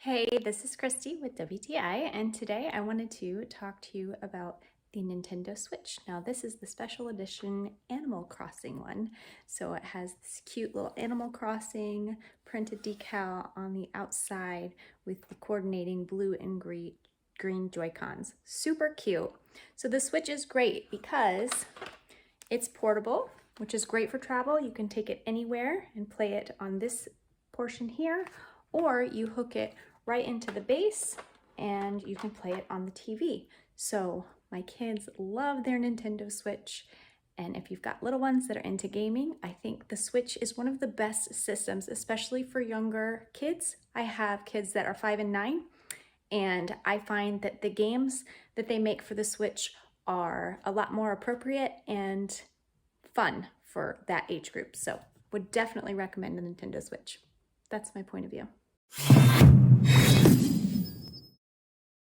Hey, this is Christy with WTI, and today I wanted to talk to you about the Nintendo Switch. Now, this is the special edition Animal Crossing one. So it has this cute little Animal Crossing printed decal on the outside with the coordinating blue and green Joy-Cons. Super cute. So the Switch is great because it's portable, which is great for travel. You can take it anywhere and play it on this portion here, or you hook it right into the base and you can play it on the TV. So my kids love their Nintendo Switch, and if you've got little ones that are into gaming, I think the Switch is one of the best systems, especially for younger kids. I have kids that are 5 and 9, and I find that the games that they make for the Switch are a lot more appropriate and fun for that age group. So would definitely recommend the Nintendo Switch. That's my point of view.